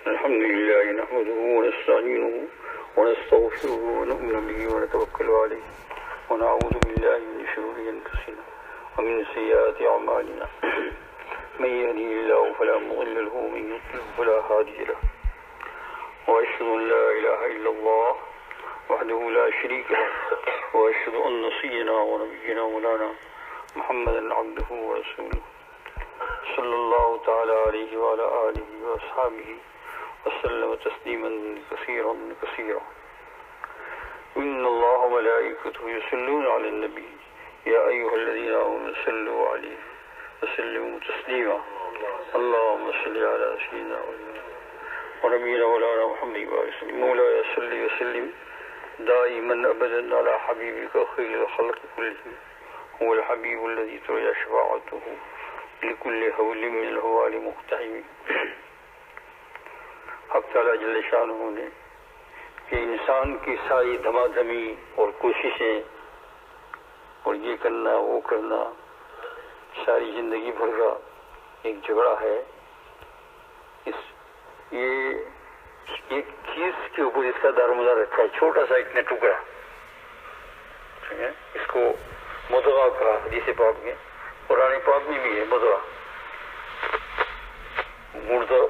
الحمد لله نحمده ونستعينه ونستغفره ونؤمن به ونتوكل عليه ونعوذ بالله من شرور أنفسنا ومن سيئات أعمالنا من يهده الله فلا مضل له ومن يضلل فلا هادي له وأشهد أن لا إله إلا الله وحده لا شريك له وأشهد أن سيدنا ونبينا مولانا محمدا عبده ورسوله صلى الله تعالى عليه وعلى آله وأصحابه وسلم تسليما كثيرا كثيرا. إن الله وملائكته يصلون على النبي يا أيها الذين آمنوا صلوا عليه وسلموا تسليما. اللهم صل على سيدنا ونبينا مولانا محمد وسلم. مولاي صل وسلم دائما أبدا على حبيبك خير الخلق كلهم هو الحبيب الذي ترجى شفاعته لكل حول من الحوال مقتحم. حق تعالیٰ جل شانہ نے کہ انسان کی ساری دھما دھمی اور کوششیں اور یہ کرنا وہ کرنا ساری زندگی بھر کا ایک جھگڑا ہے. یہ ایک چیز کے اوپر اس کا دار مدار رکھا ہے، چھوٹا سا اتنا ٹکڑا، اس کو مضغہ کہا حدیث پاک میں، قرآن پاک میں بھی ہے مضغہ.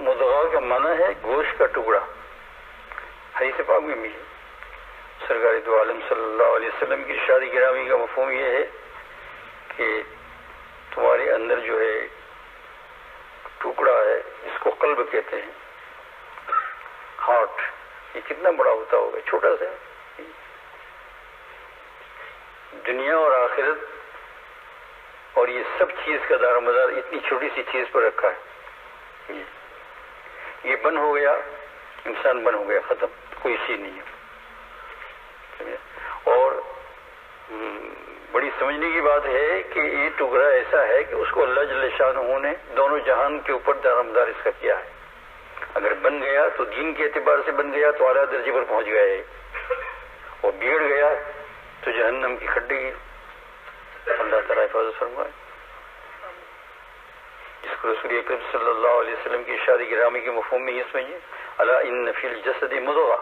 مضغہ کا معنی ہے گوشت کا ٹکڑا، حدیث پاک میں بھی ہے. سرکار دو عالم صلی اللہ علیہ وسلم کی ارشاد گرامی کا مفہوم یہ ہے کہ تمہارے اندر جو ہے ٹکڑا ہے، اس کو قلب کہتے ہیں، ہارٹ. یہ کتنا بڑا ہوتا ہوگا، چھوٹا سا. دنیا اور آخرت اور یہ سب چیز کا دار مدار اتنی چھوٹی سی چیز پر رکھا ہے. یہ بند ہو گیا، انسان بند ہو گیا، ختم، کوئی چیز نہیں ہے. اور بڑی سمجھنے کی بات ہے کہ یہ ٹکڑا ایسا ہے کہ اس کو اللہ جل شانہ نے دونوں جہان کے اوپر دار مدار اس کا کیا ہے. اگر بن گیا تو دین کے اعتبار سے بن گیا تو اعلیٰ درجے پر پہنچ گیا ہے، اور بگڑ گیا تو جہنم کی کھڈی گی. اللہ تعالیٰ حفاظت فرمائے. جس کو رسول اکرم صلی اللہ علیہ وسلم کی ارشاد گرامی کے مفہوم میں یہ سمجھیے، الا ان فی الجسد مضغہ،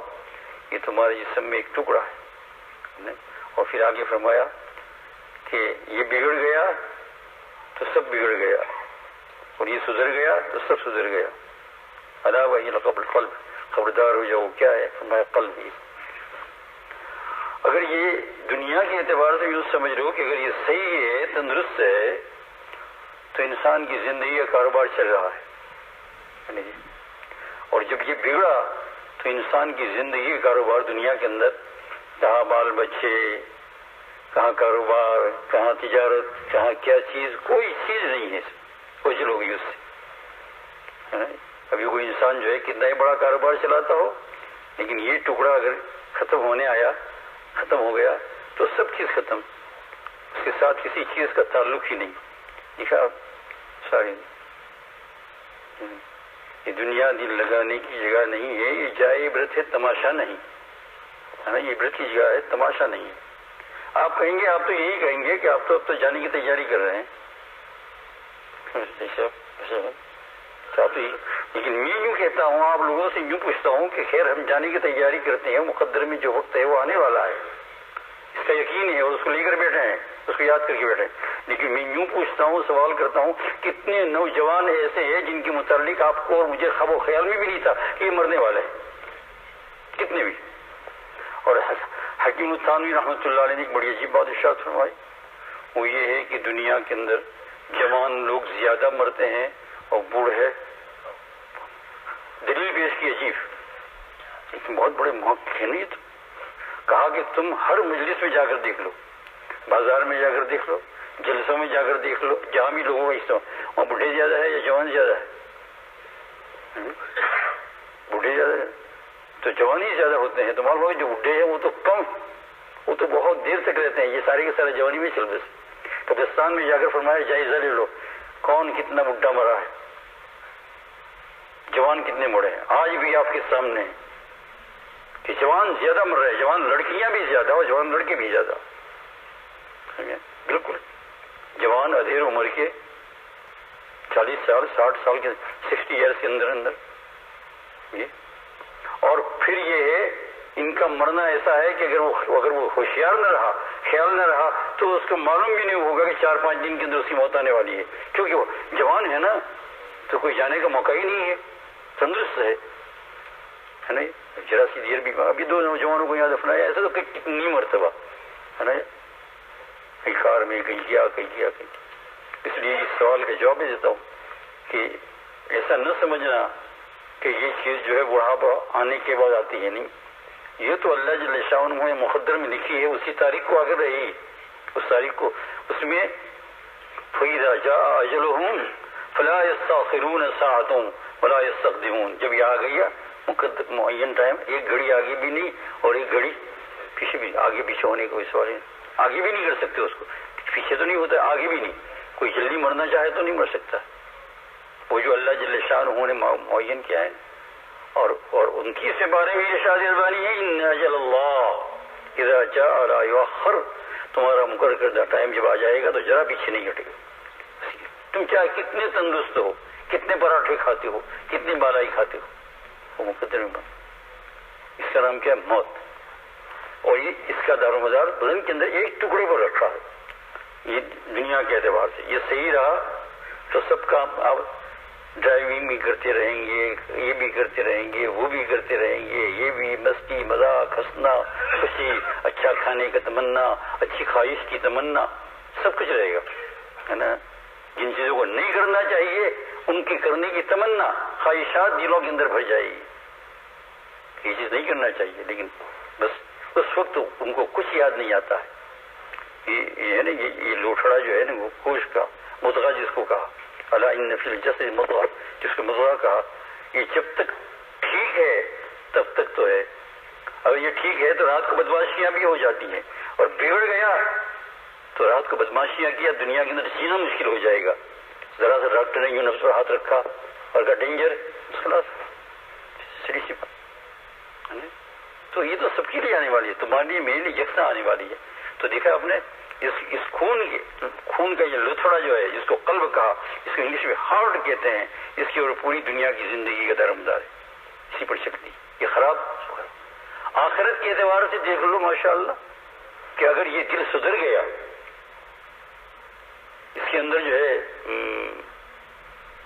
یہ تمہارے جسم میں ایک ٹکڑا ہے. اور پھر آگے فرمایا کہ یہ بگڑ گیا تو سب بگڑ گیا، اور یہ سدھر گیا تو سب سدھر گیا. الا وہی القلب، خبردار ہو جاؤ. کیا ہے؟ فرمایا قلب. ہی اگر یہ دنیا کے اعتبار سے یوں سمجھ لو کہ اگر یہ صحیح ہے، تندرست ہے، تو انسان کی زندگی کا کاروبار چل رہا ہے. اور جب یہ بگڑا تو انسان کی زندگی کا کاروبار دنیا کے اندر، کہاں بال بچے، کہاں کاروبار، کہاں تجارت، کہاں کیا چیز، کوئی چیز نہیں ہے. کچھ لوگ اس سے ابھی کوئی انسان جو ہے کتنا ہی بڑا کاروبار چلاتا ہو، لیکن یہ ٹکڑا اگر ختم ہونے آیا، ختم ہو گیا تو سب چیز ختم، اس کے ساتھ کسی چیز کا تعلق ہی نہیں. دیکھا ساری یہ دنیا دل لگانے کی جگہ نہیں ہے، یہ جائے عبرت ہے، تماشا نہیں ہے. یہ عبرت کی جگہ ہے، تماشا نہیں ہے. آپ کہیں گے، آپ تو یہی کہیں گے کہ آپ تو اب تو جانے کی تیاری کر رہے ہیں. لیکن میں یوں کہتا ہوں، آپ لوگوں سے یوں پوچھتا ہوں کہ خیر ہم جانے کی تیاری کرتے ہیں، مقدر میں جو وقت ہے وہ آنے والا ہے، اس کا یقین ہے، اور اس کو لے کر بیٹھے ہیں، اس کو یاد کر کے بیٹھے ہیں. لیکن میں یوں پوچھتا ہوں، سوال کرتا ہوں، کتنے نوجوان ایسے ہیں جن کے متعلق آپ کو اور مجھے خواب و خیال میں بھی نہیں تھا کہ یہ مرنے والے ہیں؟ کتنے بھی. اور حکیم التھانوی رحمۃ اللہ علیہ نے ایک بڑی عجیب بات ارشاد فرمائی، وہ یہ ہے کہ دنیا کے اندر جوان لوگ زیادہ مرتے ہیں اور بوڑھے. دلیل پیش کی عجیب، ایک بہت بڑے محقق ہیں. نہیں تو کہا کہ تم ہر مجلس میں جا کر دیکھ لو، بازار میں جا کر دیکھ لو، جلسوں میں جا کر دیکھ لو، جہاں بھی لوگوں کا حصہ، وہاں بوڑھے زیادہ ہے یا جوان زیادہ ہے؟ بوڑھے زیادہ ہے تو جوان ہی زیادہ ہوتے ہیں. تو معلوم ہے جو بوڑھے ہیں وہ تو کم، وہ تو بہت دیر تک رہتے ہیں. یہ سارے کے سارے جوانی میں چل رہے. قبرستان میں جا کر فرمایا جائزہ لے لو، کون کتنا بڈھا مرا ہے، جوان کتنے مڑے ہیں. آج بھی آپ کے سامنے کہ جوان زیادہ مر رہے ہیں، جوان لڑکیاں بھی زیادہ اور جوان لڑکے بھی زیادہ. بالکل جوان ادھیر عمر کے 40 سال 60 سال کے 60 ایئرس کے اندر یہ کا مرنا ایسا ہے کہ اگر وہ ہوشیار نہ رہا، خیال نہ رہا، تو اس کو معلوم بھی نہیں ہوگا کہ 4-5 دن کے اندر اس کی موت آنے والی ہے، کیونکہ وہ جوان ہے نا، تو کوئی جانے کا موقع ہی نہیں ہے، تندرست ہے نا. ذرا سی دیر بھی، ابھی 2 نوجوانوں کو یہاں دفنایا، ایسا تو کتنی مرتبہ ہے نا، کہیں کار میں کہیں کیا. اس لیے اس سوال کا جواب دیتا ہوں کہ ایسا نہ سمجھنا کہ یہ چیز جو ہے بڑھاپا آنے کے بعد آتی ہے، نہیں، یہ تو اللہ جل شانہ نے مقدر میں لکھی ہے، اسی تاریخ کو آگے رہی، اس تاریخ کو، اس میں فَإِذَا جَاءَ أَجَلُهُمْ فَلَا يَسْتَأْخِرُونَ سَاعَةً وَلَا يَسْتَقْدِمُونَ. جب یہ آ گیا مقدر معین ٹائم، ایک گھڑی آگے بھی نہیں اور ایک گھڑی پیچھے بھی، آگے پیچھے ہونے کا کوئی سوال ہے، آگے بھی نہیں کر سکتے اس کو، پیچھے تو نہیں ہوتا، آگے بھی نہیں. کوئی جلدی مرنا چاہے تو نہیں مر سکتا، وہ جو اللہ جل شانہ نے معین کیا ہے. اور 29 کے بارے میں ارشاد البانی ہے، ان اجل اللہ اذا جاء لا یؤخر، تمہارا مقرر کردہ ٹائم جب آ جائے گا تو ذرا پیچھے نہیں ہٹے گا. تم چاہے کتنے تندرست ہو، کتنے پراٹھے کھاتے ہو، کتنی بالائی کھاتے ہو، وہ مقدر میں بن. اس کا نام کیا ہے؟ موت. اور یہ اس کا دار و مدار بدن کے اندر ایک ٹکڑے پر رکھا ہے. یہ دنیا کے اعتبار سے یہ صحیح رہا تو سب کام آپ ڈرائیونگ بھی کرتے رہیں گے، یہ بھی کرتے رہیں گے، وہ بھی کرتے رہیں گے، یہ بھی مستی مذاق ہنسنا خوشی، اچھا کھانے کا تمنا، اچھی خواہش کی تمنا، سب کچھ رہے گا ہے نا. جن چیزوں کو نہیں کرنا چاہیے ان کی کرنے کی تمنا، خواہشات دلوں کے اندر بھر جائے گی. یہ چیز نہیں کرنا چاہیے، لیکن بس اس وقت ان کو کچھ یاد نہیں آتا ہے. یہ ہے نا، یہ لوٹڑا جو ہے نا، وہ گوشت کا مضغہ جس کو کہا، الا ان فی الجسد مضغہ، جس کو مضغہ کہا، یہ جب تک ٹھیک ہے تب تک تو ہے. اگر یہ ٹھیک ہے تو رات کو بدماشیاں بھی ہو جاتی ہیں، اور بگڑ گیا تو رات کو بدماشیاں کیا دنیا کے اندر جینا مشکل ہو جائے گا. ذرا سا ڈاکٹر نے یوں نفس پر ہاتھ رکھا اور کہا ڈینجر، خلاص سیدھی سی بات. تو یہ تو سب کے لیے آنے والی ہے، تمہارے لیے میرے لیے یکساں آنے والی ہے. تو دیکھا آپ نے اس خون کا یہ لتھڑا جو ہے، جس کو قلب کہا، اس کو انگلش میں ہارٹ کہتے ہیں، اس کی اور پوری دنیا کی زندگی کا دارمدار ہے، اسی پر چلتی. یہ خراب آخرت کے اعتبار سے دیکھ لو ماشاءاللہ کہ اگر یہ دل سدھر گیا، اس کے اندر جو ہے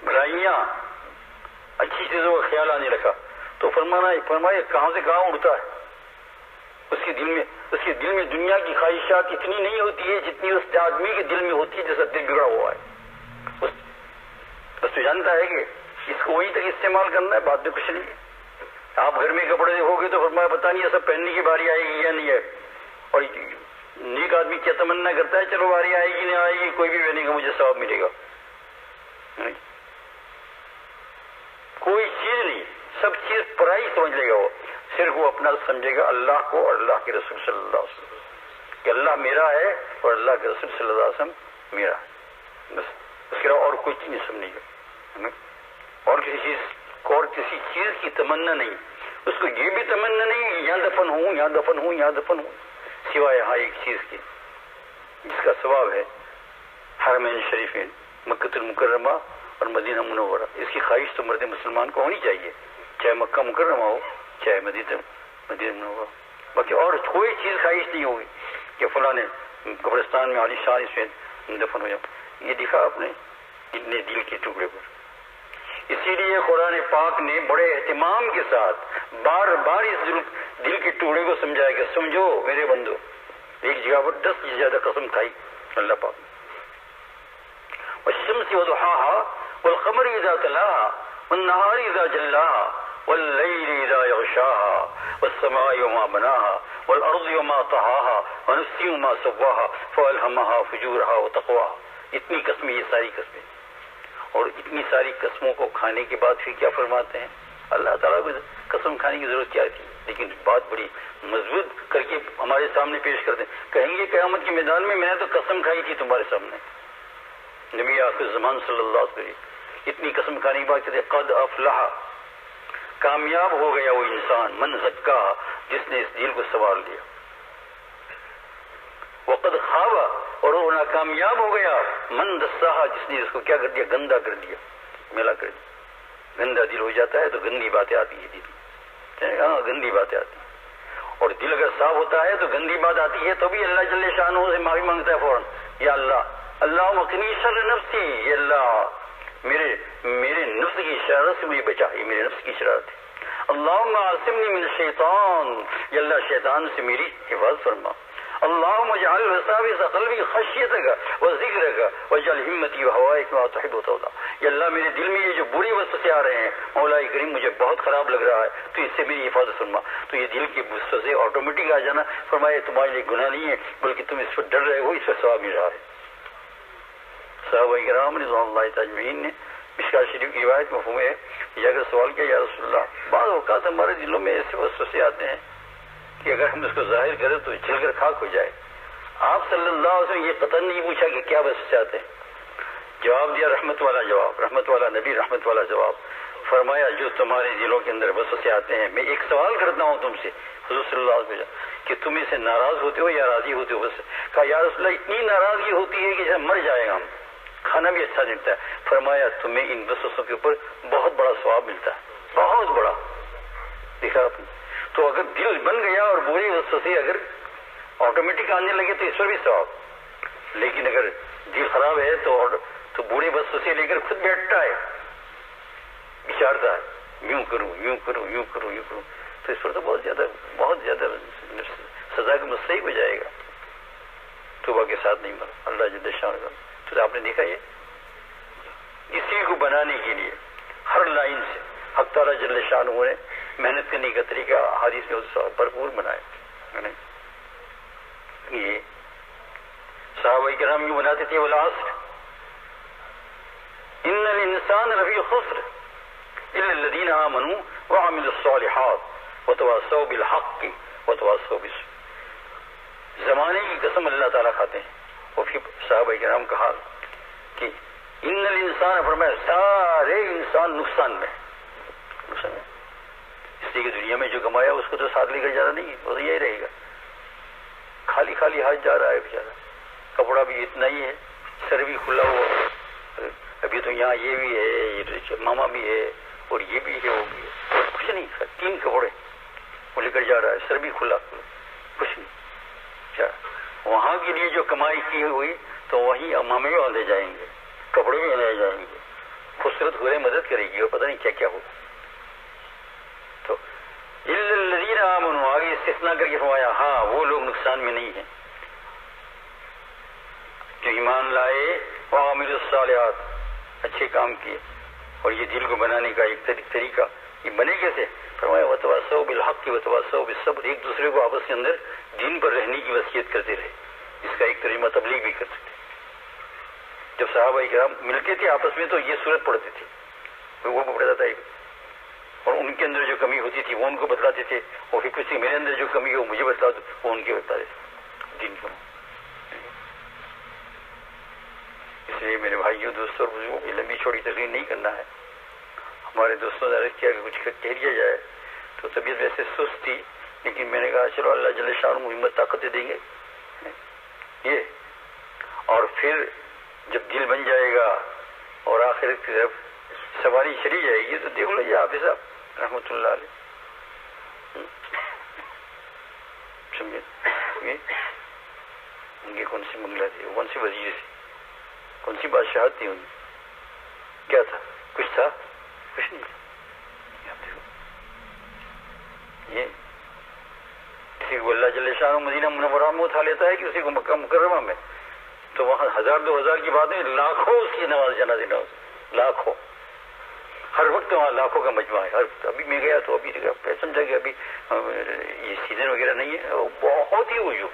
بھلائیاں، اچھی چیزوں کا خیال آنے لگا، تو فرمایا کہاں سے کہاں اڑتا ہے. اس کے دل میں دنیا کی خواہشات اتنی نہیں ہوتی ہے جتنی اس آدمی کے دل میں ہوتی ہے جیسا دل بگڑا ہوا ہے. بس تو جانتا ہے کہ اس کو وہیں تک استعمال کرنا ہے، بعد میں کچھ نہیں ہے. آپ گھر میں کپڑے دیکھو گے تو فرمایا پتہ نہیں یہ سب پہننے کی باری آئے گی یا نہیں ہے. اور نیک آدمی کیا تمنا کرتا ہے، چلو باری آئے گی نہیں آئے گی، کوئی بھی پہنے گا مجھے ثواب ملے گا. کوئی چیز نہیں، سب چیز پرائی سمجھ لے گا. وہ صرف وہ اپنا سمجھے گا اللہ کو اور اللہ کے رسول صلی اللہ علیہ وسلم، کہ اللہ میرا ہے اور اللہ کے رسول صلی اللہ علیہ وسلم میرا ہے. بس اس کے علاوہ اور کوئی چیز نہیں سمجھے گا. اور کسی چیز کی تمنا نہیں، اس کو یہ بھی تمنا نہیں کہ یہاں دفن ہوں، یہاں دفن ہوں، یہاں دفن ہوں، سوائے یہاں ایک چیز کی جس کا ثواب ہے، حرمین شریفین مکہ المکرمہ اور مدینہ منورہ. اس کی خواہش تو مرد مسلمان کو ہونی چاہیے، چاہے مکہ مکرمہ ہو چاہے مدینہ منورہ. باقی اور کوئی چیز خواہش نہیں ہوگی کہ فلاں قبرستان میں عالی شان اس میں دفن ہو جائے. یہ دیکھا آپ نے اتنے دل کے ٹکڑے پر. اسی لیے قرآن پاک نے بڑے اہتمام کے ساتھ بار بار اس دل کے ٹکڑے کو سمجھایا کہ سمجھو میرے بندو. ایک جگہ پر 10 سے زیادہ قسم کھائی اللہ پاک. والشمس وضحاها والقمر اذا تلاها والنهار اذا جلاها والليل اذا يغشاها والسماء وما بناها والارض وما طحاها ونفس وما سواها فالهمها فجورها وتقواها. اتنی قسمیں، یہ ساری قسمیں. اور اتنی ساری قسموں کو کھانے کے بعد پھر کیا فرماتے ہیں؟ اللہ تعالیٰ کو قسم کھانے کی ضرورت کیا تھی؟ لیکن بات بڑی مضبوط کر کے ہمارے سامنے پیش کرتے ہیں. کہیں گے قیامت کے میدان میں میں نے تو قسم کھائی تھی تمہارے سامنے. نبی آخر زمان صلی اللہ علیہ وسلم اتنی قسم کھانے کی بات کہتے ہیں قد افلح، کامیاب ہو گیا وہ انسان، من زکا، جس نے اس دل کو سنوار لیا. وقد خواب، اور وہ ناکامیاب ہو گیا من دساہا، جس نے اس کو کیا کر دیا؟ گندا کر دیا، میلا کر دیا. گندا دل ہو جاتا ہے تو گندی باتیں آتی ہیں دل، ہاں گندی باتیں آتی ہیں. اور دل اگر صاف ہوتا ہے تو گندی بات آتی ہے تو بھی اللہ جل شانہ سے معافی مانگتا ہے فوراً، یا اللہ مقنی شر نفسی، یہ اللہ میرے نفس کی شرارت سے مجھے بچا، یہ میرے نفس کی شرارت ہے۔ اللہم عاصمنی من الشیطان، یا اللہ شیطان سے میری حفاظت فرما۔ اللہم اجعل وساوس قلبی خشیتک وذکرک واجعل ہمتی وہوائک ما تحب وترضى، یا اللہ میرے دل میں یہ جو بری وسوسے آ رہے ہیں مولا کریم مجھے بہت خراب لگ رہا ہے، تو اس سے میری حفاظت فرما۔ تو یہ دل کے وسوسے آٹومیٹک آ جانا، فرمایا تمہارے لیے گناہ نہیں ہے بلکہ تم اس پر ڈر رہے ہو، اس پر ثواب مل رہا ہے۔ صحابہ کرام رضوان اللہ اجمعین نے مشکوٰۃ شریف کی روایت مفہوم ہے کہ اگر سوال کیا یا رسول اللہ، بعض اوقات ہمارے دلوں میں ایسے وسوسے آتے ہیں کہ اگر ہم اس کو ظاہر کریں تو جل کر خاک ہو جائے۔ آپ صلی اللہ علیہ وسلم یہ قطعاً نہیں پوچھا کہ کیا وسوسے آتے ہیں، جواب دیا رحمت والا جواب، رحمت والا نبی، رحمت والا جواب۔ فرمایا جو تمہارے دلوں کے اندر وسوسے آتے ہیں، میں ایک سوال کرتا ہوں تم سے، حضور صلی اللہ علیہ وسلم، کہ تم اس سے ناراض ہوتے ہو یا راضی ہوتے ہو؟ بس کہا یا رسول اللہ اتنی ناراضگی ہوتی ہے کہ جیسے مر جائے گا ہم، کھانا بھی اچھا ملتا ہے۔ فرمایا تمہیں ان وسوسوں کے اوپر بہت بڑا ثواب ملتا ہے، بہت بڑا۔ دیکھا آپ نے، تو اگر دل بن گیا اور بری وسوسے اگر آٹومیٹک آنے لگے تو اس پر بھی ثواب، لیکن اگر دل خراب ہے تو بری وسوسے لے کر خود بیٹھتا ہے، بچارتا ہے یوں کروں یوں کروں یوں کروں یوں کروں، تو اس پر تو بہت زیادہ سزا کا مستحق ہو جائے گا، توبہ کے ساتھ نہیں مرا اللہ جل شانہ۔ تو آپ نے دیکھا یہ اسی کو بنانے کے لیے ہر لائن سے حق تعالیٰ جل شانہ نے محنت کرنے کا طریقہ حدیث میں بھرپور بنایا۔ یہ صحابہ کرام یوں بناتے تھے، والعصر ان الانسان لفی خسر الا الذین آمنوا وعملوا الصالحات وتواصوا بالحق وتواصوا بالصبر۔ زمانے کی قسم اللہ تعالیٰ کھاتے ہیں، اور پھر صحابہ کرام کا حال کہ ان الانسان، فرمایا سارے انسان نقصان میں، اس لیے کہ دنیا میں جو کمایا اس کو تو ساتھ لے کر جانا نہیں ہے، وہ تو یہی رہے گا، خالی ہاتھ جا رہا ہے بیچارہ، کپڑا بھی اتنا ہی ہے، سر بھی کھلا ہوا، ابھی تو یہاں یہ بھی ہے، یہ ماما بھی ہے اور یہ بھی ہے وہ بھی ہے، کچھ نہیں، 3 کپڑے وہ لے کر جا رہا ہے، سر بھی کھلا، کچھ نہیں۔ وہاں کے لیے جو کمائی کی ہوئی تو وہیں امامے بھی لے جائیں گے، کپڑے بھی لے جائیں گے، خوبصورت ہورے مدد کرے گی اور پتہ نہیں کیا کیا ہوگا۔ تو الا الذین آمنوا آگے استثناء کر کے فرمایا ہاں وہ لوگ نقصان میں نہیں ہیں جو ایمان لائے، وعملوا الصالحات، اچھے کام کیے، اور یہ دل کو بنانے کا ایک طریقہ، یہ بنے کیسے؟ فرمایا وتواصوا بالحق وتواصوا بالصبر، ایک دوسرے کو آپس کے اندر دین پر رہنے کی وصیت کرتے رہے، جس کا ایک ترجمہ تبلیغ بھی کرتے تھے۔ جب صحابہ کرام ملتے تھے آپس میں تو یہ صورت پڑھتے تھے، وہ پڑھتا تھا، اور ان کے اندر جو کمی ہوتی تھی وہ ان کو بتلاتے تھے، اور پھر کسی میرے اندر جو کمی ہو مجھے بتلا دو، وہ ان کے بتاتے تھے دین کو۔ اس لیے میرے بھائیوں، دوستوں اور بزرگوں کی لمبی چھوڑی تقریر نہیں کرنا ہے۔ ہمارے دوستوں نے عرض کیا کہ کچھ کہہ دیا جائے، تو طبیعت ویسے سست تھی، لیکن میں نے کہا چلو اللہ جل شانہ ہمت طاقت دیں گے یہ، اور پھر جب دل بن جائے گا اور آخرت کی طرف سواری چلی جائے گی تو دیکھ لو یہ حافظ صاحب رحمۃ اللہ علیہ، سمجھے ان کی کون سی منگلہ تھی، کون سی وزیر تھی، کون سی بادشاہت تھی، ان کیا تھا، کچھ تھا، کچھ نہیں۔ یہ کسی کو اللہ جل شانہ مدینہ منورہ میں اٹھا لیتا ہے، کسی کو مکہ مکرمہ میں، تو وہاں 1000-2000 کی بات نہیں، لاکھوں اس کی نماز جنازے لاکھوں، ہر وقت وہاں لاکھوں کا مجمع ہے۔ ابھی میں گیا تو ابھی سمجھا کہ ابھی یہ سیزن وغیرہ نہیں ہے، بہت ہی ہجوم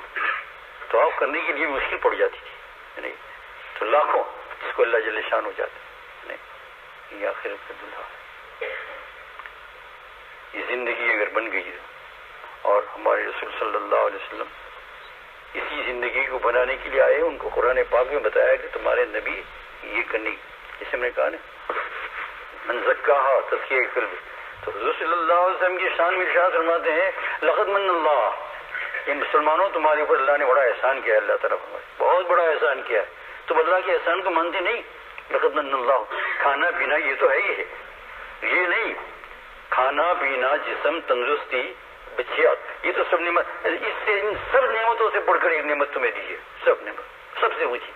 تو آپ کرنے کے لیے مشکل پڑ جاتی تھی، نہیں تو لاکھوں اس کو اللہ جل شانہ ہو جاتا نہیں۔ یہ آخرت کا دلہا ہے، یہ زندگی اگر بن گئی ہے، اور ہمارے رسول صلی اللہ علیہ وسلم اسی زندگی کو بنانے کے لیے آئے، ان کو قرآن پاک میں بتایا کہ تمہارے نبی یہ کرنے، جیسے میں نے کہا نا من زکاہا تزکیہ قلب، تو حضور صلی اللہ علیہ وسلم کی شان میں ارشاد فرماتے ہیں لقد من اللہ، یہ مسلمانوں تمہارے اوپر اللہ نے بڑا احسان کیا ہے، اللہ تعالیٰ بہت بڑا احسان کیا ہے، تم اللہ کے احسان کو مانتے نہیں۔ لقد من اللہ، کھانا پینا یہ تو ہے ہی ہے، یہ نہیں کھانا پینا جسم تندرستی بچیات، یہ تو سب نعمت، اس سے ان سب نعمتوں سے بڑھ کر ایک نعمت تمہیں دیجیے، سب نعمت سب سے اونچی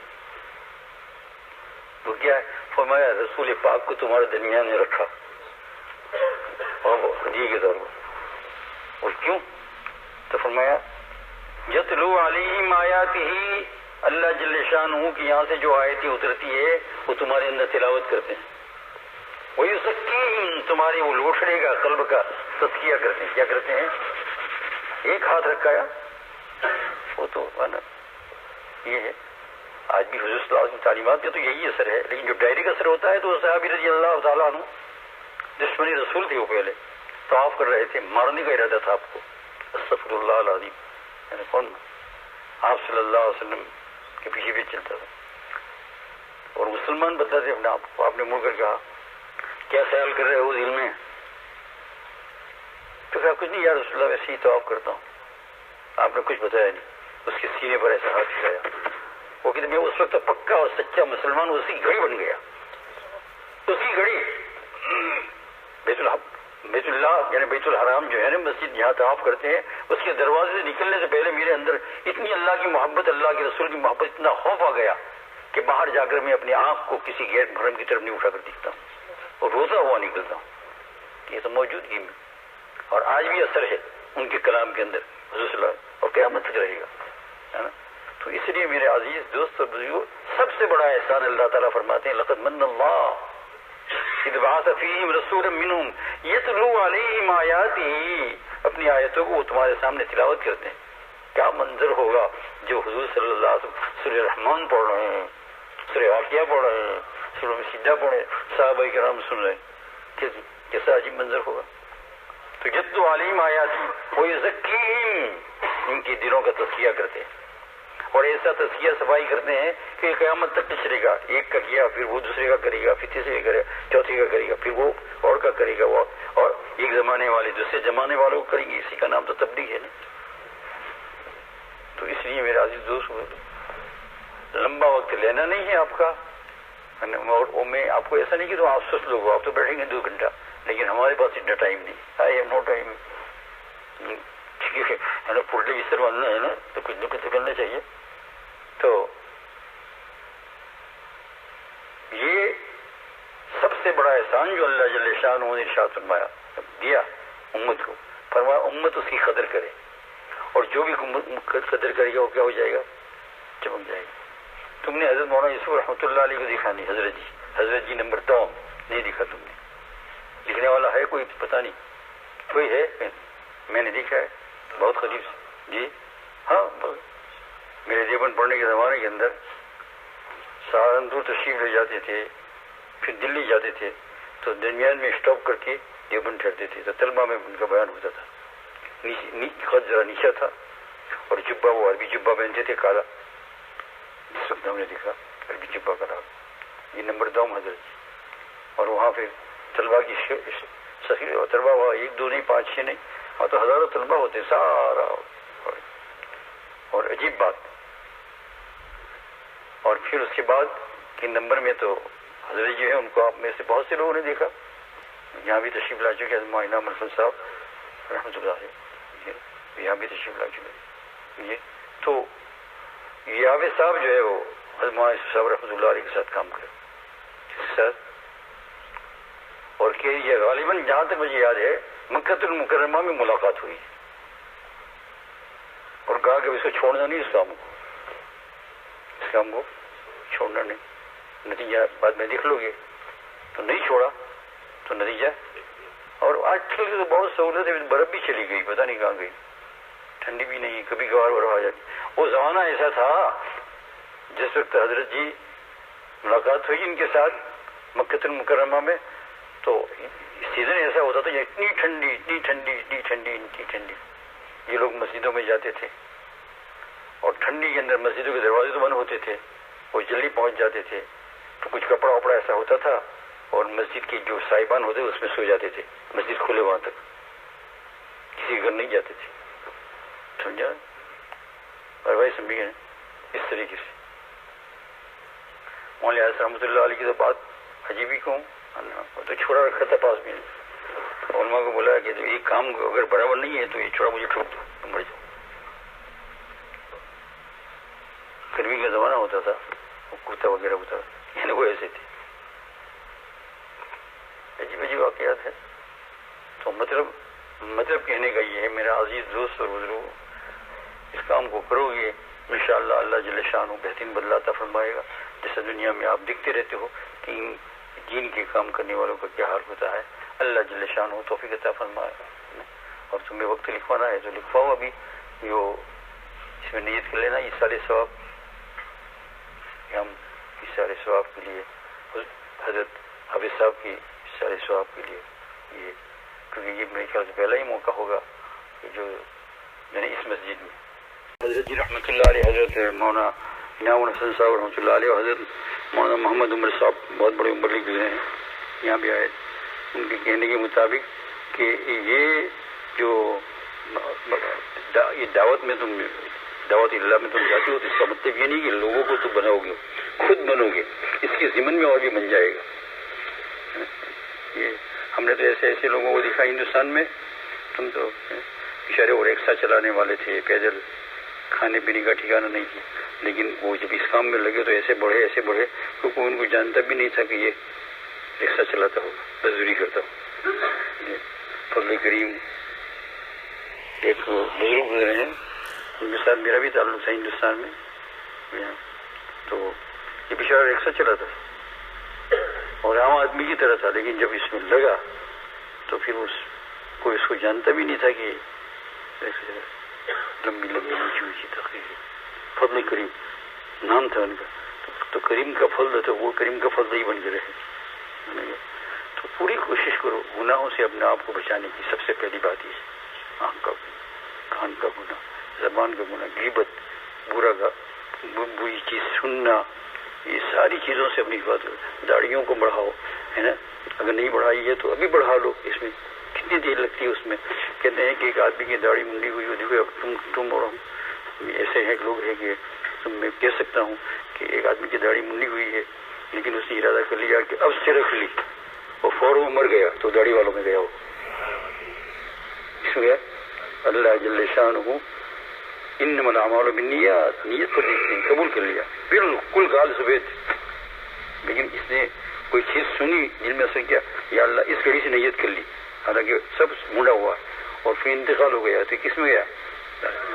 وہ کیا ہے؟ فرمایا رسول پاک کو تمہارے درمیان میں رکھا اور ہدیے کے طور پر۔ اور کیوں؟ تو فرمایا یتلو علیہم آیاتہ، اللہ جل شانہ کی یہاں سے جو آیتیں اترتی ہے وہ تمہارے اندر تلاوت کرتے ہیں، وَيُزَكِّيهِمْ، تمہاری وہ لوٹڑے کا قلب کا تزکیہ کرتے ہیں۔ کیا کرتے ہیں؟ ایک ہاتھ رکھایا وہ تو یہ ہے، آج بھی حضور صلی اللہ علیہ وسلم تعلیمات کا تو یہی اثر ہے، لیکن جو ڈائریکٹ اثر ہوتا ہے تو صحابی رضی اللہ تعالیٰ عنہ دشمنی رسول تھے، وہ پہلے طواف کر رہے تھے، مارنے کا ارادہ تھا آپ کو، استغفر اللہ العظیم، یعنی کون؟ آپ صلی اللہ علیہ وسلم کے پیچھے بھی چلتا تھا، اور مسلمان بتاتے اپنے آپ کو۔ آپ نے مڑ کر کہا کیا خیال کر رہے ہو دل میں؟ تو کہا کچھ نہیں یا رسول اللہ، ویسے ہی طواف کرتا ہوں۔ آپ نے کچھ بتایا نہیں، اس کے سینے پر ایسا ہاتھ پھیلایا۔ وہ کہتے میں اس وقت پکا اور سچا مسلمان اسی گھڑی بن گیا، اسی گھڑی بیت اللہ یعنی بیت الحرام جو ہے نا مسجد جہاں طواف کرتے ہیں، اس کے دروازے سے نکلنے سے پہلے میرے اندر اتنی اللہ کی محبت، اللہ کے رسول کی محبت، اتنا خوف آ گیا کہ باہر جا کر میں اپنی آنکھ کو کسی غیر محرم کی طرف نہیں اٹھا کر دیکھتا ہوں اور روزہ ہوا نکلتا ہوں۔ یہ تو موجودگی میں، اور آج بھی اثر ہے ان کے کلام کے اندر حضور صلی اللہ علیہ وسلم، اور قیامت تک رہے گا، ہے نا؟ تو اس لیے میرے عزیز دوست اور بزرگوں، سب سے بڑا احسان اللہ تعالیٰ فرماتے ہیں لقد من اللہ اذ بعث فیہم رسولا منہم یتلو علیہم آیاتہ، اپنی آیتوں کو وہ تمہارے سامنے تلاوت کرتے ہیں۔ کیا منظر ہوگا جو حضور صلی اللہ علیہ وسلم سورہ رحمان پڑھ رہے ہیں، سورہ واقعہ پڑھ رہے ہیں، سورہ مسجدہ پڑھ رہے ہیں، صحابہ کرام سن رہے ہیں، کیسا عجیب منظر ہوگا۔ تو یتلو علیہم آیاتہ ویزکیہم، ان کے دلوں کا تزکیہ کرتے ہیں، اور ایسا تزکیہ صفائی کرتے ہیں کہ قیامت تک چلے گا۔ ایک کا کیا پھر وہ دوسرے کا کرے گا، پھر تیسرے کا کرے گا، چوتھے کا کرے گا، پھر وہ اور کا کرے گا، وہ اور ایک زمانے والے دوسرے زمانے والوں کو کریں گے۔ اسی کا نام تو تبلیغ ہے نا۔ تو اس لیے میرا عزیز دوست، لمبا وقت لینا نہیں ہے آپ کا، اور میں آپ کو ایسا نہیں کہ تو آپ سست لوگ ہو، آپ تو بیٹھیں گے 2 گھنٹہ، لیکن ہمارے پاس اتنا ٹائم نہیں، آئی ہیو نو ٹائم، ٹھیک ہے نا؟ پلٹے بستر باندھنا ہے نا، تو کچھ نہ کچھ تو کرنا چاہیے۔ تو یہ سب سے بڑا احسان جو اللہ جل شانہ نے ارشاد فرمایا دیا امت کو، فرمایا امت اس کی قدر کرے، اور جو بھی قدر کرے گا وہ کیا ہو جائے گا؟ چمک جائے گا۔ تم نے حضرت مولانا یوسف رحمۃ اللہ علیہ کو دیکھا نہیں، حضرت جی نمبر 2 نہیں دیکھا تم نے، لکھنے والا ہے کوئی پتہ نہیں، کوئی ہے؟ میں نے دیکھا ہے بہت قریب سے جی، ہاں میرے دیوبند پڑھنے کے زمانے کے اندر سہارنپور تشریف لے جاتے تھے، پھر دلی جاتے تھے، تو درمیان میں اسٹاپ کر کے دیوبند ٹھہرتے تھے، تو طلبہ میں ان کا بیان ہوتا تھا۔ خط ذرا نیچا تھا، اور جبہ وہ عربی جبہ پہنتے تھے کالا، جس وقت ہم نے دیکھا عربی جبہ کالا، یہ نمبر 2 حضرت جی۔ اور وہاں پھر طلبہ کی سخی، اور طلبہ وہاں 1 2 نہیں 5 6 نہیں، وہاں تو ہزاروں طلبہ ہوتے سارا، اور عجیب بات۔ اور پھر اس کے بعد کے نمبر میں تو حضرت جو ہے ان کو آپ میں سے بہت سے لوگوں نے دیکھا، یہاں بھی تشریف لا چکے ہیں، معینہ مرفل صاحب رحمۃ اللہ علیہ یہاں بھی تشریف لا چکے ہیں۔ تو یاوے صاحب جو ہے وہ حضرت مولانا یوسف صاحب رحمۃ اللہ علیہ کے ساتھ کام کرے سر، اور کہ یہ غالباً جہاں تک مجھے یاد ہے مکہ المکرمہ میں ملاقات ہوئی، اور کہا کہ اس کو چھوڑنا نہیں، اس کام کو چھوڑنا نہیں، نتیجہ بعد میں دیکھ لو گے، تو نہیں چھوڑا تو نتیجہ۔ اور آج کل تو بہت سہولت ہے، برف بھی چلی گئی، پتہ نہیں کہاں گئی، ٹھنڈی بھی نہیں، کبھی کبھار برف آ جاتی۔ وہ زمانہ ایسا تھا جس وقت حضرت جی ملاقات ہوئی ان کے ساتھ مکہ المکرمہ میں، تو سیزن ایسا ہوتا تھا اتنی ٹھنڈی اتنی ٹھنڈی اتنی ٹھنڈی اتنی ٹھنڈی، یہ لوگ مسجدوں میں جاتے تھے، اور ٹھنڈی کے اندر مسجدوں کے دروازے تو بند ہوتے تھے، وہ جلدی پہنچ جاتے تھے، تو کچھ کپڑا وپڑا ایسا ہوتا تھا، اور مسجد کے جو صاحبان ہوتے اس میں سو جاتے تھے، مسجد کھلے وہاں تک کسی گھر نہیں جاتے تھے، سمجھا؟ اور بھائی سمجھے اس طریقے سے مولانا رحمۃ اللہ علیہ کی تو بات عجیب ہی کہوں، تو چھوڑا رکھا تھا پاس میں، علماء کو بولا کہ ایک کام کام اگر برابر نہیں ہے تو یہ چھوڑا مجھے ٹھوک دو، تم مر جاؤ۔ گرمی کا زمانہ ہوتا تھا، وہ کرتا وغیرہ ہوتا تھا، یعنی وہ ایسے تھے، عجیب عجیب واقعات ہے۔ تو مطلب کہنے کا یہ ہے میرا عزیز دوست اور بزرگوں، اس کام کو کرو گے انشاءاللہ اللہ جل شانہ بہترین بدلہ عطا فرمائے گا۔ جیسے دنیا میں آپ دیکھتے رہتے ہو کہ دین کے کام کرنے والوں کا کیا حال ہوتا ہے، اللہ جل شانہ توفیق عطا فرمائے گا۔ اور تمہیں وقت لکھوانا ہے تو لکھواؤ، ابھی جو اس میں نیت کر لینا اس سارے ثواب، ہم اس سارے ثواب کے لیے حضرت حافظ صاحب کی سارے ثواب کے لیے یہ، کیونکہ یہ میرے خیال سے پہلا ہی موقع ہوگا کہ جو یعنی اس مسجد میں حضرت جی رحمۃ اللہ علیہ، حضرت مولانا انعام الحسن صاحب رحمۃ اللہ علیہ، حضرت مولانا محمد عمر صاحب بہت بڑے عمر کے گزرے ہیں، یہاں بھی آئے، ان کے کہنے کے مطابق کہ یہ جو یہ دعوت اللہ میں تم جاتے ہو تو اس کا مطلب یہ نہیں کہ لوگوں کو تو بناؤ گے، خود بنو گے، اس کے ضمن میں اور بھی بن جائے گا۔ یہ ہم نے تو ایسے لوگوں کو دیکھا ہندوستان میں، تم تو بیچارے اور رکشہ چلانے والے تھے، پیدل، کھانے پینے کا ٹھکانہ نہیں تھی، لیکن وہ جب اس کام میں لگے تو ایسے بڑھے کہ کوئی ان کو جانتا بھی نہیں تھا کہ یہ رکشہ چلاتا ہوگا، مزدوری کرتا ہو۔ فضل کریم ایک بزرگ گزرے ہیں، ان کے ساتھ میرا بھی تعلق تھا ہندوستان میں، تو یہ بیچارہ رکشہ چلاتا تھا اور عام آدمی کی طرح تھا، لیکن جب اس میں لگا تو پھر کوئی اس کو جانتا بھی نہیں تھا کہ لمبی اونچی تقریر، فضل کریم نام تھا ان کا، تو کریم کا فضل تو وہ کریم کا فضل ہی بن کے رہے۔ تو پوری کوشش کرو گناہوں سے اپنے آپ کو بچانے کی، سب سے پہلی بات یہ، آنکھ کا کان کا گناہ، زبان کا گناہ، غیبت، بری چیز سننا، یہ ساری چیزوں سے اپنی حفاظت کرو۔ داڑھیوں کو بڑھاؤ، ہے نا، اگر نہیں بڑھائی ہے تو ابھی بڑھا لو، اس میں کتنی دیر لگتی ہے۔ اس میں کہتے ہیں کہ ایک آدمی کی داڑھی منڈی ہوئی ہو، دیکھو تم اور ہم ایسے ہیں لوگ ہیں کہ میں کہہ سکتا ہوں کہ ایک آدمی کی داڑھی منڈی ہوئی ہے، لیکن اس نے ارادہ کر لیا کہ اب سے رکھ لی، اور فوراً مر گیا تو داڑھی والوں میں گیا وہ، اس میں اللہ جل شانہ انما الاعمال بالنیات، نیت کو دیکھتے ہیں، قبول کر لیا، بالکل گال سفید، لیکن اس نے کوئی چیز سنی دل میں اثر کیا، یا اللہ اس گھڑی سے نیت کر لی، حالانکہ سب مڑا ہوا اور پھر انتقال ہو گیا، تو کس میں گیا؟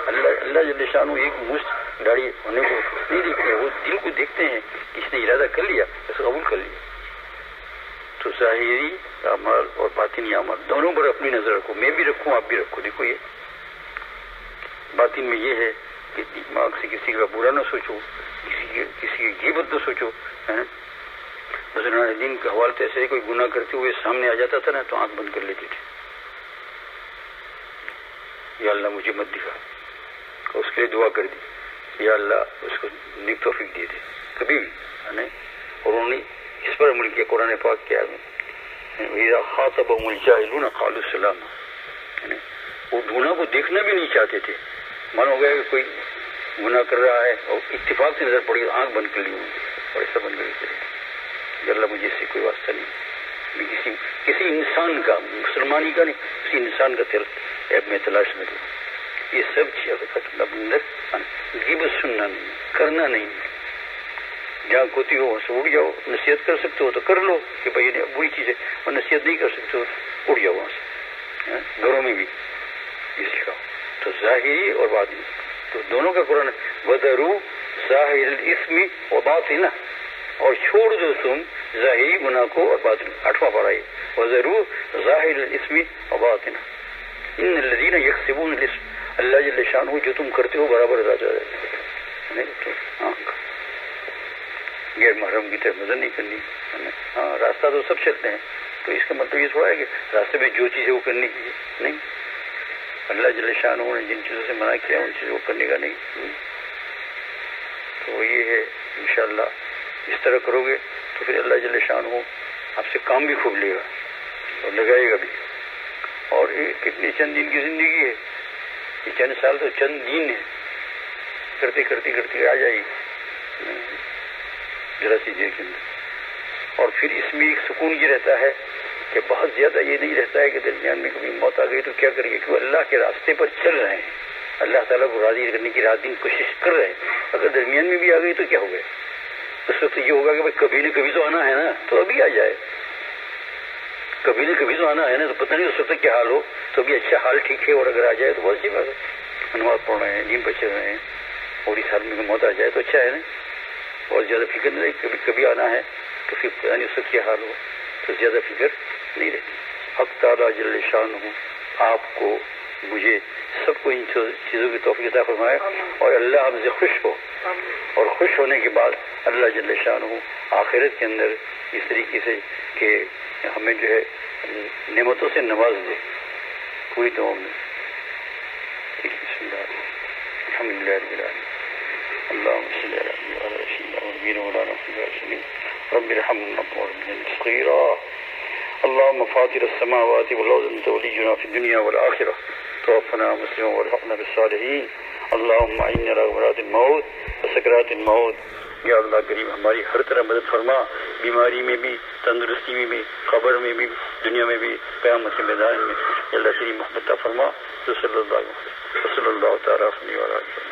اللہ جل شانہ ایک مشت داڑھی ہونے کو نہیں دیکھتے، وہ دل کو دیکھتے ہیں کہ اس نے ارادہ کر لیا، اسے قبول کر لیا۔ تو ظاہری اعمال اور باطنی اعمال دونوں پر اپنی نظر رکھو، میں بھی رکھوں آپ بھی رکھو۔ دیکھو یہ باطن میں یہ ہے کہ دماغ سے کسی کا برا نہ سوچو، کسی کی غیبت نہ سوچو، بزرگان دین کے حوالے سے ایسے کوئی گناہ کرتے ہوئے سامنے آ جاتا تھا نا تو آنکھ بند کر لیتے تھے، یا اللہ مجھے مت دکھا، اس کے لیے دعا کر دی، یا اللہ اس کو نیک توفیق دے دے، کبھی بھی نہیں۔ اور انہوں نے اس پر عمل کیا، قرآن پاک کیا ہے، اذا خاطبهم الجاهلون قالوا سلاما، وہ گناہ کو دیکھنا بھی نہیں چاہتے تھے، معلوم ہو گیا کہ کوئی گناہ کر رہا ہے اور اتفاق سے نظر پڑی، آنکھ بند کر لی اور ایسا بند کر لی کہ اللہ مجھے اس سے کوئی واسطہ نہیں، کسی انسان کا، مسلمانی کا نہیں، کسی انسان کا عیب میں تلاش نہ کروں۔ یہ سب چیزیں غیبت سننا نہیں، کرنا نہیں، جہاں کوتی ہو وہاں سے اڑ جاؤ، نصیحت کر سکتے ہو تو کر لو کہ بھائی یہ بری چیز ہے، اور نصیحت نہیں کر سکتے ہو اڑ جاؤ وہاں سے، گھروں میں بھی یہ سکھاؤ۔ تو ظاہری اور باطنی تو دونوں کا قرآن وَذَرُوا ظَاهِرَ الْإِثْمِ وَبَاطِنَهُ، اور چھوڑ دو تم ظاہری گناہ کو اور باطنی، 8واں پارہ ہے، وَذَرُوا ظَاهِرَ الْإِثْمِ وَبَاطِنَهُ إِنَّ الَّذِينَ يَكْسِبُونَ الْإِثْمَ، اللہ جل شانہ جو تم کرتے ہو برابر ادا جائے نہیں، تو غیر محرم کی طرف نظر نہیں کرنی، ہاں راستہ تو سب چلتے ہیں، تو اس کا مطلب یہ تھوڑا ہے کہ راستے میں جو چیز ہے وہ کرنے کی نہیں، اللہ جل شانہ نے جن چیزوں سے منع کیا ان چیزوں کو کرنے کا نہیں۔ تو یہ ہے انشاءاللہ اس طرح کرو گے تو پھر اللہ جل شانہ آپ سے کام بھی خوب لے گا اور لگائے گا بھی۔ اور یہ کتنی چند دن کی زندگی ہے، یہ چند سال تو چند دن ہے، کرتے کرتے کرتے آ جائے گی ذرا سی دیر کے اندر۔ اور پھر اس میں ایک سکون یہ رہتا ہے کہ بہت زیادہ یہ نہیں رہتا ہے کہ درمیان میں کبھی موت آ گئی تو کیا کریں گے، کیونکہ اللہ کے راستے پر چل رہے ہیں، اللہ تعالیٰ کو راضی کرنے کی رات دن کوشش کر رہے ہیں، اگر درمیان میں بھی آ گئی تو کیا ہو گیا؟ اس وقت یہ ہوگا کہ بھائی کبھی نہ کبھی تو آنا ہے نا، تو ابھی آ جائے، کبھی نہ کبھی تو آنا ہے نا، تو پتہ نہیں اس وقت کیا حال ہو، تو ابھی اچھا حال ٹھیک ہے، اور اگر آ جائے تو بہت اچھی بات ہے، نماز پڑھ رہے ہیں، نیند پر چل رہے ہیں، اور اس حال میں موت آ جائے تو اچھا ہے نا، اور زیادہ فکر نہیں رہی، کبھی کبھی آنا ہے تو پھر پتہ نہیں اس وقت کیا حال ہو، تو زیادہ فکر نہیں رہتی۔ حق تعالیٰ جل شان ہوں آپ کو مجھے سب کو ان چیزوں کی توفیق عطا فرمائے، اور اللہ ہم سے خوش ہو، اور خوش ہونے کے بعد اللہ جل شان ہوں آخرت کے اندر اس طریقے سے کہ ہمیں جو ہے نعمتوں سے نواز دے پوری تمام میں۔ بسم اللہ الحمد للہ رب العالمین، اللہم صلی علی سیدنا مولانا محمد رب ارحمنا وارحمنا صغیرا، اللهم فاطر السماوات والارض انت ولينا في الدنيا والاخره توفنا مسلما والحقنا بالصالحين، اللهم اعنا على غمرات الموت وسكرات الموت۔ یا اللہ کریم ہماری ہر طرح مدد فرما، بیماری میں بھی، تندرستی میں بھی، قبر میں بھی، دنیا میں بھی، قیامت کے میدان میں، اللہ تیری محبت فرما۔ صلی اللہ تعالیٰ علیہ وسلم۔